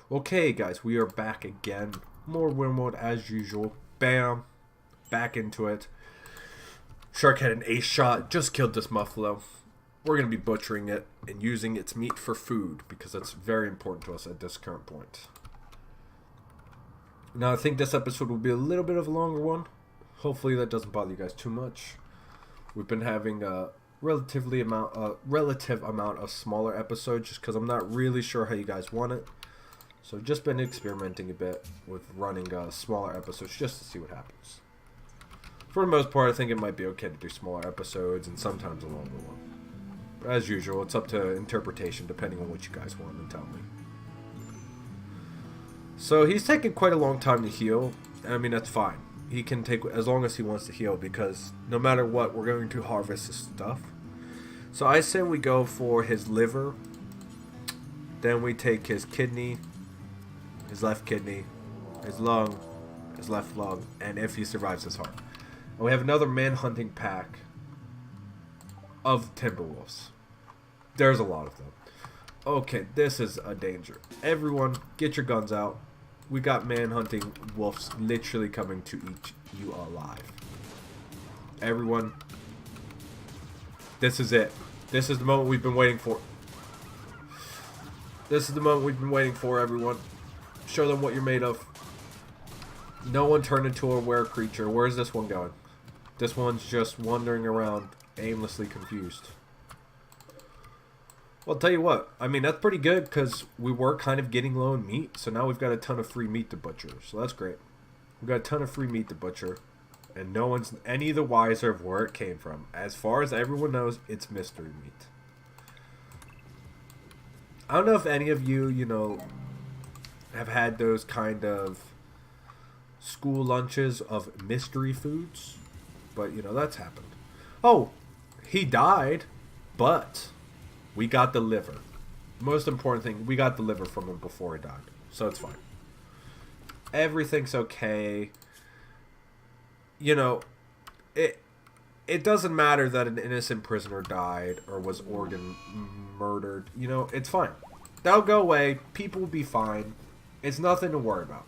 Okay, guys, we are back again. More win mode as usual. Bam. Back into it. Shark had an ace shot. Just killed this muffalo. We're going to be butchering it and using its meat for food because that's very important to us at this current point. Now, I think this episode will be a little bit of a longer one. Hopefully that doesn't bother you guys too much. We've been having a relative amount of smaller episodes just because I'm not really sure how you guys want it. So just been experimenting a bit with running smaller episodes just to see what happens. For the most part, I think it might be okay to do smaller episodes and sometimes a longer one. But as usual, it's up to interpretation depending on what you guys want and tell me. So he's taking quite a long time to heal. I mean, that's fine. He can take as long as he wants to heal because no matter what, we're going to harvest his stuff. So I say we go for his liver. Then we take his kidney. His left kidney, his lung, his left lung, and if he survives, his heart. And we have another man-hunting pack of timberwolves. There's a lot of them. Okay, this is a danger. Everyone, get your guns out. We got man-hunting wolves literally coming to eat you alive. Everyone, this is it. This is the moment we've been waiting for. This is the moment we've been waiting for, everyone. Show them what you're made of. No one turned into a were creature. Where's this one going? This one's just wandering around, aimlessly confused. Well, I'll tell you what. I mean, that's pretty good because we were kind of getting low in meat. So now we've got a ton of free meat to butcher. So that's great. We've got a ton of free meat to butcher. And no one's any the wiser of where it came from. As far as everyone knows, it's mystery meat. I don't know if any of you, have had those kind of school lunches of mystery foods, but that's happened. Oh, he died, but we got the liver. Most important thing, we got the liver from him before he died, so it's fine. Everything's okay. It doesn't matter that an innocent prisoner died or was organ murdered. It's fine. That'll go away. People will be fine. It's nothing to worry about.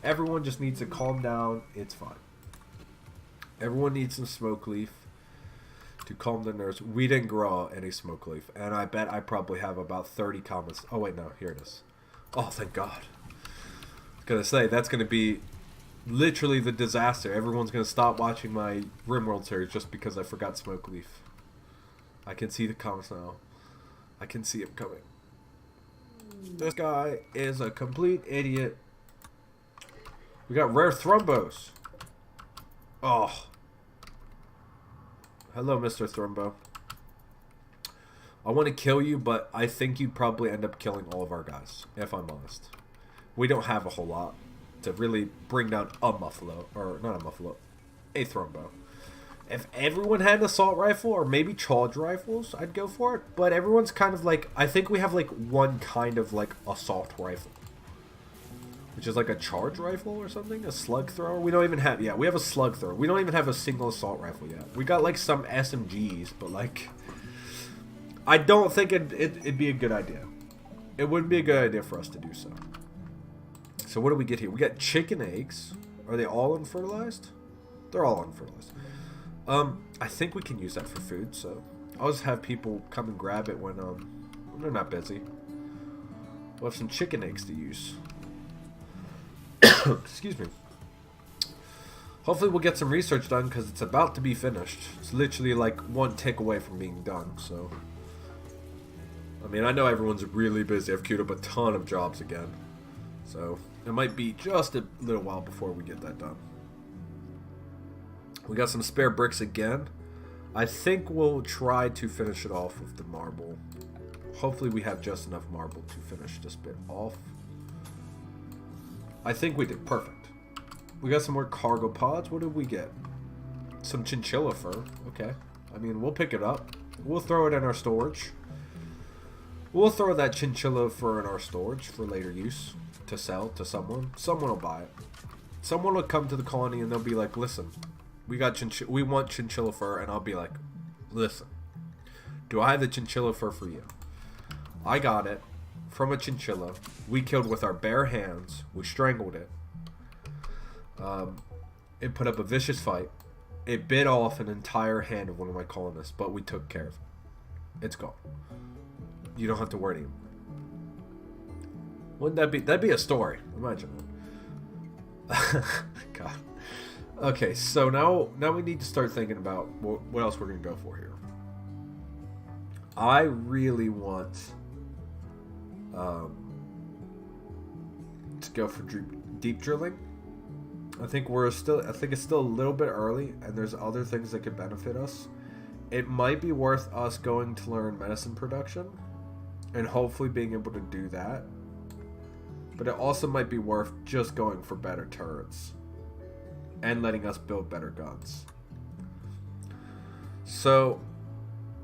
Everyone just needs to calm down. It's fine. Everyone needs some smoke leaf to calm their nerves. We didn't grow any smoke leaf. And I bet I probably have about 30 comments. Oh, wait, no. Here it is. Oh, thank God. I was going to say, that's going to be literally the disaster. Everyone's going to stop watching my RimWorld series just because I forgot smoke leaf. I can see the comments now. I can see it coming. This guy is a complete idiot. We got rare thrombos. Oh. Hello, Mr. Thrombo. I want to kill you, but I think you'd probably end up killing all of our guys, if I'm honest. We don't have a whole lot to really bring down a muffalo. Or, not a muffalo. A thrombo. If everyone had an assault rifle or maybe charge rifles, I'd go for it. But everyone's kind of like, I think we have like one kind of like assault rifle. Which is like a charge rifle or something? A slug thrower? We don't even have, yeah, we have a slug thrower. We don't even have a single assault rifle yet. We got like some SMGs, but like, I don't think it'd be a good idea. It wouldn't be a good idea for us to do so. So what do we get here? We got chicken eggs. Are they all unfertilized? They're all unfertilized. I think we can use that for food, so I'll just have people come and grab it when they're not busy. We'll have some chicken eggs to use. Excuse me. Hopefully we'll get some research done because it's about to be finished. It's literally like one tick away from being done, so. I mean, I know everyone's really busy. I've queued up a ton of jobs again. So, it might be just a little while before we get that done. We got some spare bricks again. I think we'll try to finish it off with the marble. Hopefully we have just enough marble to finish this bit off. I think we did. Perfect. We got some more cargo pods. What did we get? Some chinchilla fur. Okay. I mean, we'll pick it up. We'll throw it in our storage. We'll throw that chinchilla fur in our storage for later use. To sell to someone. Someone will buy it. Someone will come to the colony and they'll be like, listen, we want chinchilla fur, and I'll be like, listen, do I have the chinchilla fur for you? I got it. from a chinchilla. We killed with our bare hands. We strangled it. It put up a vicious fight. It bit off an entire hand of one of my colonists, but we took care of it. It's gone. You don't have to worry anymore. Wouldn't that be... That'd be a story. Imagine that. God. Okay, so now we need to start thinking about what else we're going to go for here. I really want to go for deep drilling. I think it's still a little bit early, and there's other things that could benefit us. It might be worth us going to learn medicine production, and hopefully being able to do that. But it also might be worth just going for better turrets, and letting us build better guns. So,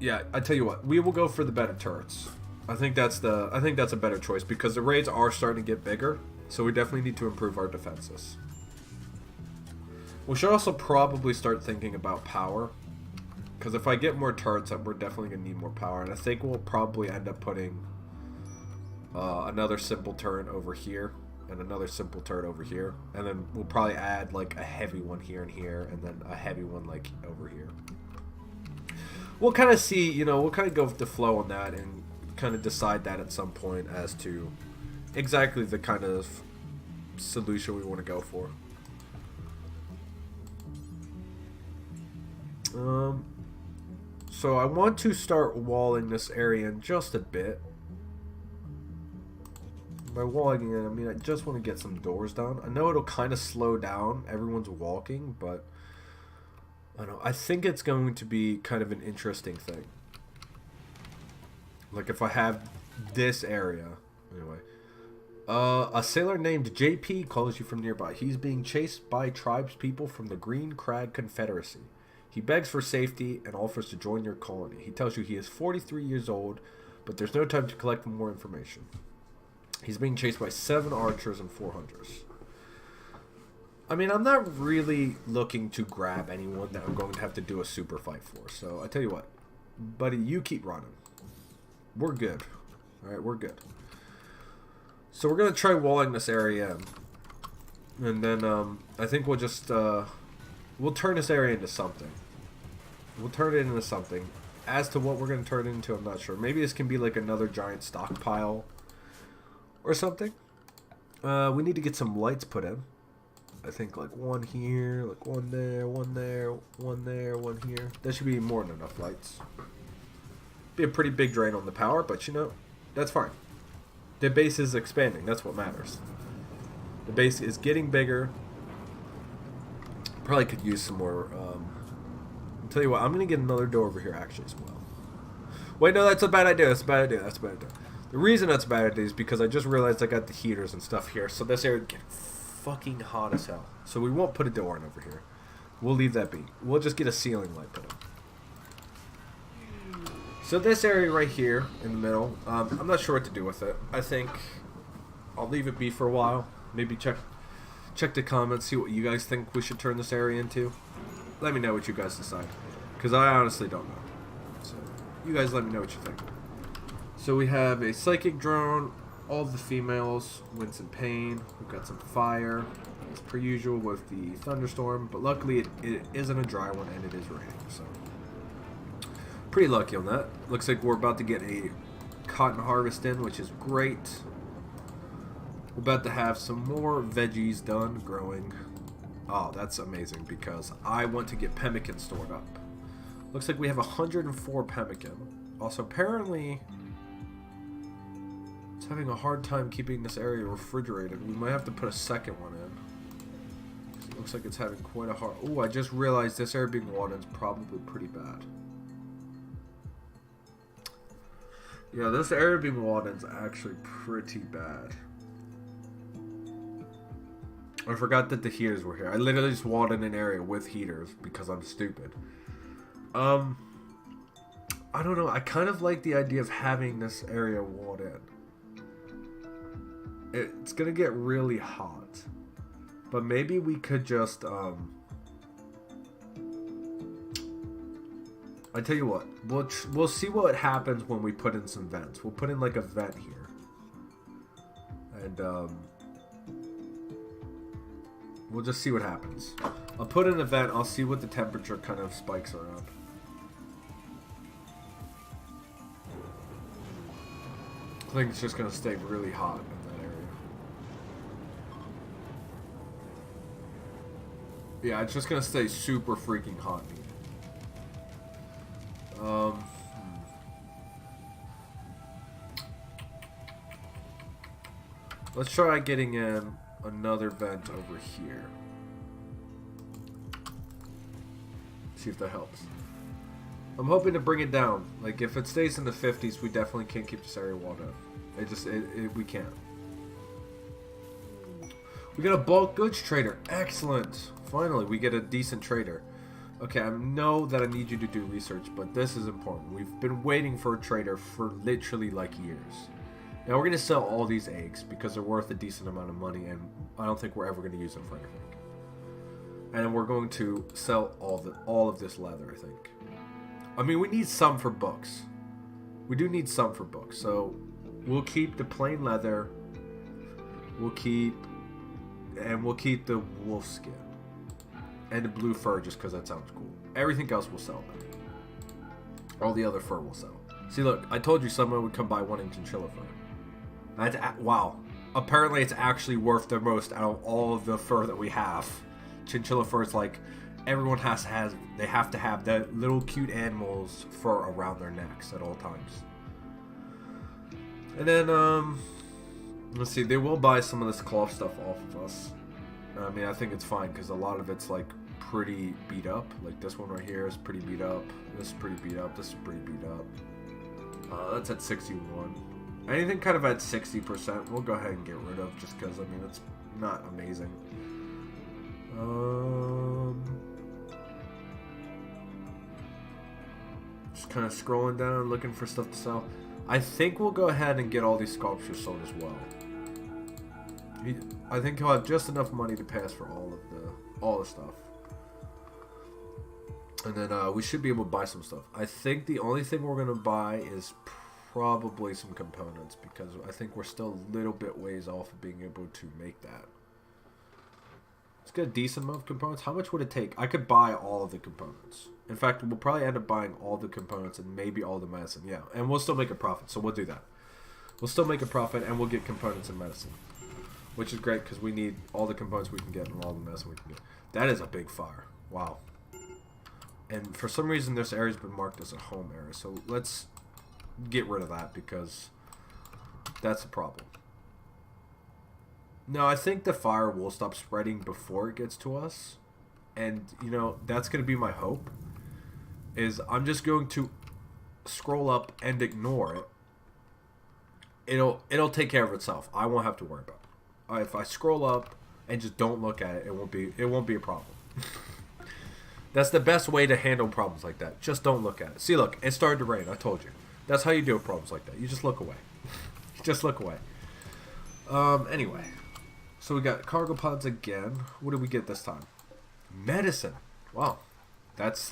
yeah, I tell you what, we will go for the better turrets. I think that's a better choice, because the raids are starting to get bigger, so we definitely need to improve our defenses. We should also probably start thinking about power, because if I get more turrets up, we're definitely going to need more power, and I think we'll probably end up putting another simple turret over here, and another simple turret over here, and then we'll probably add like a heavy one here and here, and then a heavy one like over here. We'll kind of see, we'll kind of go with the flow on that, and kind of decide that at some point as to exactly the kind of solution we want to go for. So I want to start walling this area in just a bit. By walling in, I mean I just want to get some doors down. I know it'll kind of slow down everyone's walking, but I don't know. I think it's going to be kind of an interesting thing. Like if I have this area, anyway. A sailor named JP calls you from nearby. He's being chased by tribespeople from the Green Crag Confederacy. He begs for safety and offers to join your colony. He tells you he is 43 years old, but there's no time to collect more information. He's being chased by 7 archers and 4 hunters. I mean, I'm not really looking to grab anyone that I'm going to have to do a super fight for. So, I tell you what. Buddy, you keep running. We're good. Alright, we're good. So, we're going to try walling this area in. And then, I think we'll just, we'll turn this area into something. We'll turn it into something. As to what we're going to turn it into, I'm not sure. Maybe this can be like another giant stockpile or something. We need to get some lights put in. I think like one here, like one there, one there, one there, one here. That should be more than enough lights. Be a pretty big drain on the power, but that's fine. The base is expanding. That's what matters. The base is getting bigger. Probably could use some more. I'll tell you what, I'm going to get another door over here actually as well. Wait, no, that's a bad idea. That's a bad idea. That's a bad idea. The reason that's a bad idea is because I just realized I got the heaters and stuff here. So this area would get fucking hot as hell. So we won't put a door in over here. We'll leave that be. We'll just get a ceiling light put in. So this area right here in the middle, I'm not sure what to do with it. I think I'll leave it be for a while. Maybe check the comments, see what you guys think we should turn this area into. Let me know what you guys decide, because I honestly don't know. So you guys let me know what you think. So we have a psychic drone, all the females, wince and pain. We've got some fire, as per usual with the thunderstorm, but luckily it isn't a dry one and it is raining, so pretty lucky on that. Looks like we're about to get a cotton harvest in, which is great. We're about to have some more veggies done growing. Oh, that's amazing, because I want to get pemmican stored up. Looks like we have 104 pemmican. Also, apparently it's having a hard time keeping this area refrigerated. We might have to put a second one in. It looks like it's having quite a hard... Oh, I just realized this area being watered is probably pretty bad. Yeah, this area being watered is actually pretty bad. I forgot that the heaters were here. I literally just watered an area with heaters because I'm stupid. I don't know. I kind of like the idea of having this area walled in. It's gonna get really hot, but maybe we could just I tell you what, we'll see what happens when we put in some vents. We'll put in like a vent here. and we'll just see what happens. I'll put an event. I'll see what the temperature kind of spikes around. I think it's just going to stay really hot in that area. Yeah, it's just going to stay super freaking hot. Let's try getting in another vent over here. See if that helps. I'm hoping to bring it down. Like, if it stays in the 50s, we definitely can't keep this area walled up. We can't. We got a bulk goods trader. Excellent. Finally, we get a decent trader. Okay, I know that I need you to do research, but this is important. We've been waiting for a trader for literally like years. Now we're going to sell all these eggs because they're worth a decent amount of money, and I don't think we're ever going to use them for anything. And then we're going to sell all of this leather, I think. I mean, we need some for books. We do need some for books, so we'll keep the plain leather. We'll keep the wolf skin and the blue fur just because that sounds cool. Everything else we'll sell then. All the other fur we'll sell. See, look, I told you someone would come buy one in chinchilla fur. Wow. Apparently it's actually worth the most out of all of the fur that we have. Chinchilla fur is like, everyone they have to have that little cute animals fur around their necks at all times. And then, let's see, they will buy some of this cloth stuff off of us. I mean, I think it's fine because a lot of it's like pretty beat up. Like this one right here is pretty beat up. This is pretty beat up. This is pretty beat up. That's at 61. Anything kind of at 60%, we'll go ahead and get rid of just because, I mean, it's not amazing. Just kind of scrolling down, looking for stuff to sell. I think we'll go ahead and get all these sculptures sold as well. I think he'll have just enough money to pass for all the stuff. And then we should be able to buy some stuff. I think the only thing we're going to buy is probably some components because I think we're still a little bit ways off of being able to make that. Let's get a decent amount of components. How much would it take? I could buy all of the components. In fact, we'll probably end up buying all the components and maybe all the medicine. Yeah, and we'll still make a profit, so we'll do that. We'll still make a profit and we'll get components and medicine. Which is great because we need all the components we can get and all the medicine we can get. That is a big fire. Wow. And for some reason this area's been marked as a home area. So let's get rid of that because that's a problem. No, I think the fire will stop spreading before it gets to us. And, you know, that's going to be my hope. Is I'm just going to scroll up and ignore it. It'll take care of itself. I won't have to worry about it. If I scroll up and just don't look at it, it won't be a problem. That's the best way to handle problems like that. Just don't look at it. See, look, it started to rain. I told you. That's how you deal with problems like that. You just look away. Just look away. Anyway. So we got cargo pods again. What did we get this time? Medicine. Wow. That's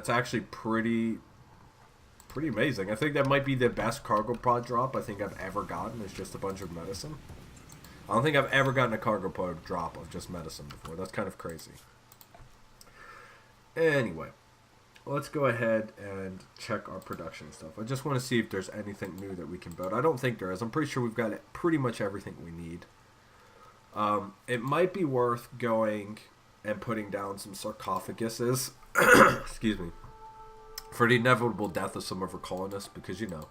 actually pretty amazing. I think that might be the best cargo pod drop I think I've ever gotten. It's just a bunch of medicine. I don't think I've ever gotten a cargo pod drop of just medicine before. That's kind of crazy. Anyway, let's go ahead and check our production stuff. I just want to see if there's anything new that we can build. I don't think there is. I'm pretty sure we've got pretty much everything we need. It might be worth going and putting down some sarcophaguses. Excuse me. For the inevitable death of some of our colonists, because, you know,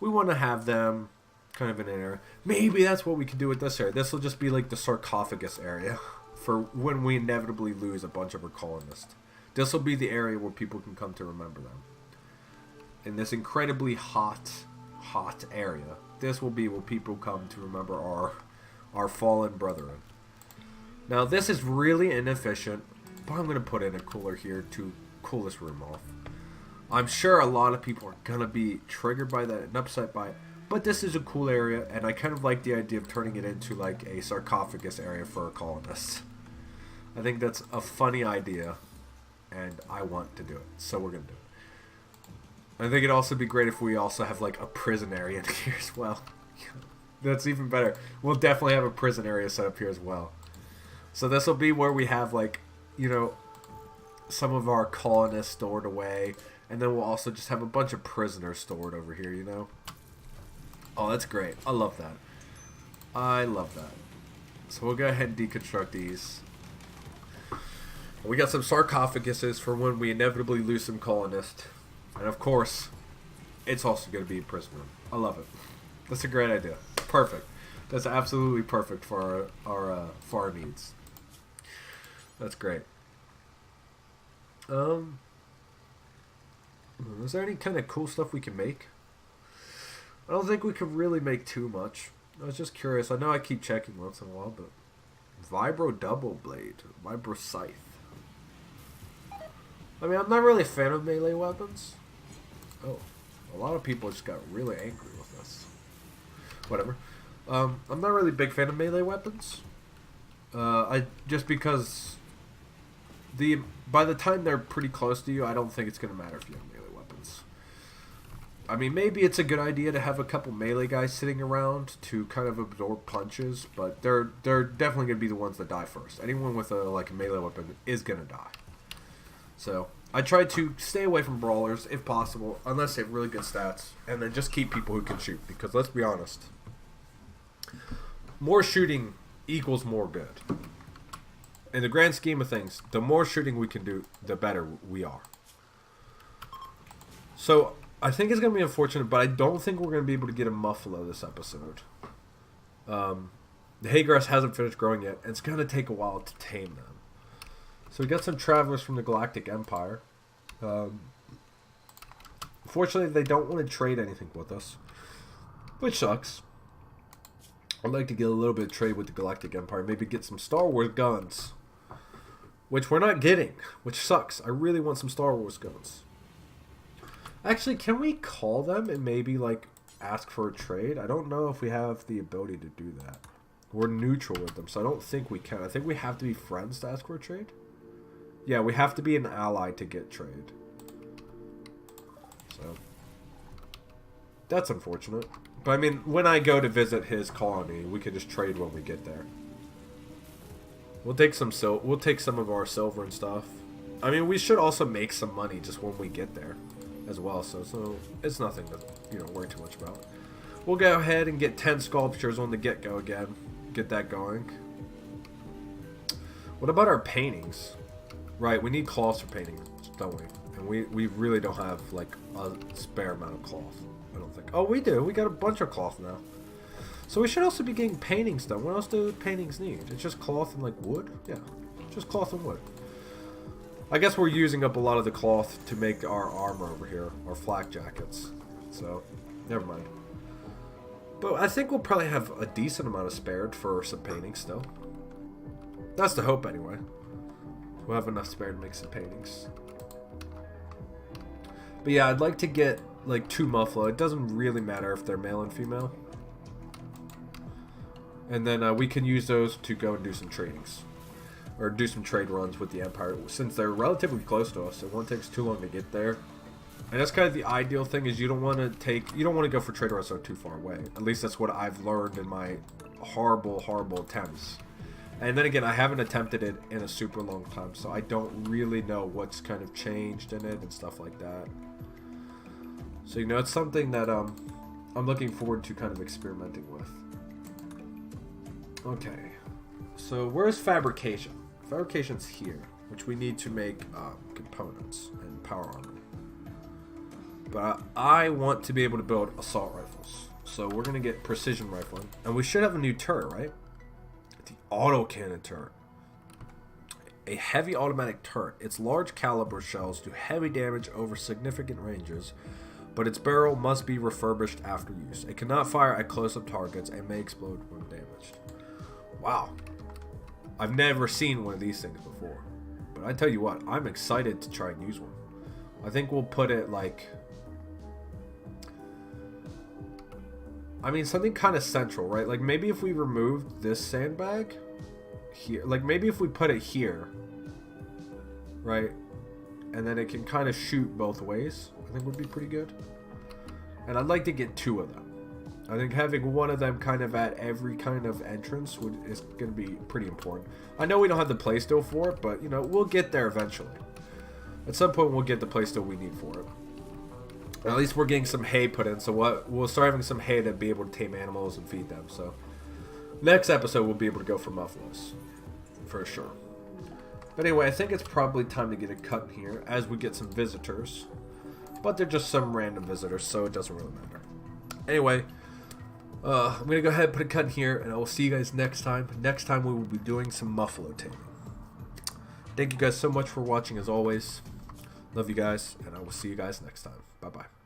we want to have them kind of in an area. Maybe that's what we can do with this area. This will just be like the sarcophagus area for when we inevitably lose a bunch of our colonists. This will be the area where people can come to remember them. In this incredibly hot area, this will be where people come to remember our fallen brethren. Now, this is really inefficient, but I'm going to put in a cooler here to cool this room off. I'm sure a lot of people are going to be triggered by that and upset by it, but this is a cool area, and I kind of like the idea of turning it into like a sarcophagus area for a colonist. I think that's a funny idea, and I want to do it, so we're going to do it. I think it'd also be great if we also have like a prison area in here as well. That's even better. We'll definitely have a prison area set up here as well. So this will be where we have, like, you know, some of our colonists stored away. And then we'll also just have a bunch of prisoners stored over here, you know? Oh, that's great. I love that. I love that. So we'll go ahead and deconstruct these. We got some sarcophaguses for when we inevitably lose some colonists. And of course, it's also going to be a prison room. I love it. That's a great idea. Perfect. That's absolutely perfect for our needs. That's great. Is there any kind of cool stuff we can make? I don't think we could really make too much. I was just curious. I know I keep checking once in a while, but Vibro Double Blade, Vibro Scythe. I mean, I'm not really a fan of melee weapons. Oh, a lot of people just got really angry with this. Whatever. I'm not really a big fan of melee weapons. Just because by the time they're pretty close to you, I don't think it's gonna matter if you have melee weapons. I mean, maybe it's a good idea to have a couple melee guys sitting around to kind of absorb punches, but they're definitely gonna be the ones that die first. Anyone with a melee weapon is gonna die. So I try to stay away from brawlers if possible, unless they have really good stats, and then just keep people who can shoot. Because let's be honest, more shooting equals more good. In the grand scheme of things, the more shooting we can do, the better we are. So I think it's going to be unfortunate, but I don't think we're going to be able to get a Muffalo this episode. The hay grass hasn't finished growing yet, and it's going to take a while to tame them. So we got some travelers from the Galactic Empire. Unfortunately, they don't want to trade anything with us, which sucks. I'd like to get a little bit of trade with the Galactic Empire. Maybe get some Star Wars guns, which we're not getting, which sucks. I really want some Star Wars guns. Actually, can we call them and maybe, like, ask for a trade? I don't know if we have the ability to do that. We're neutral with them, so I don't think we can. I think we have to be friends to ask for a trade. Yeah, we have to be an ally to get trade. So that's unfortunate. But I mean, when I go to visit his colony, we could just trade when we get there. We'll take some of our silver and stuff. I mean, we should also make some money just when we get there as well. So it's nothing to worry too much about. We'll go ahead and get 10 sculptures on the get-go again. Get that going. What about our paintings? Right, we need cloths for painting, don't we? And we really don't have, like, a spare amount of cloth, I don't think. Oh, we do. We got a bunch of cloth now. So we should also be getting paintings done. What else do paintings need? It's just cloth and, like, wood? Yeah, just cloth and wood. I guess we're using up a lot of the cloth to make our armor over here, our flak jackets. So, never mind. But I think we'll probably have a decent amount of spared for some paintings still. That's the hope, anyway. We'll have enough spare to make some paintings. But yeah, I'd like to get, like, 2 Muffalo. It doesn't really matter if they're male and female. And then we can use those to go and do some tradings. Or do some trade runs with the Empire. Since they're relatively close to us, it won't take us too long to get there. And that's kind of the ideal thing, is you don't want to go for trade runs that are too far away. At least that's what I've learned in my horrible, horrible attempts. And then again, I haven't attempted it in a super long time, so I don't really know what's kind of changed in it and stuff like that. So, it's something that I'm looking forward to kind of experimenting with. Okay, so where's fabrication? Fabrication's here, which we need to make components and power armor. But I want to be able to build assault rifles, so we're going to get precision rifling. And we should have a new turret, right? The autocannon turret. A heavy automatic turret. Its large caliber shells do heavy damage over significant ranges, but its barrel must be refurbished after use. It cannot fire at close-up targets and may explode when damaged. Wow. I've never seen one of these things before. But I tell you what, I'm excited to try and use one. I think we'll put it like... I mean, something kind of central, right? Like, maybe if we removed this sandbag here, like, maybe if we put it here, right? And then it can kind of shoot both ways, I think would be pretty good. And I'd like to get 2 of them. I think having one of them kind of at every kind of entrance is going to be pretty important. I know we don't have the playstyle for it, but, you know, we'll get there eventually. At some point, we'll get the playstyle we need for it. At least we're getting some hay put in, so we'll start having some hay to be able to tame animals and feed them. So next episode, we'll be able to go for muffaloes, for sure. But anyway, I think it's probably time to get a cut here as we get some visitors. But they're just some random visitors, so it doesn't really matter. Anyway, I'm going to go ahead and put a cut here, and I will see you guys next time. Next time, we will be doing some muffalo taming. Thank you guys so much for watching, as always. Love you guys, and I will see you guys next time. Bye-bye.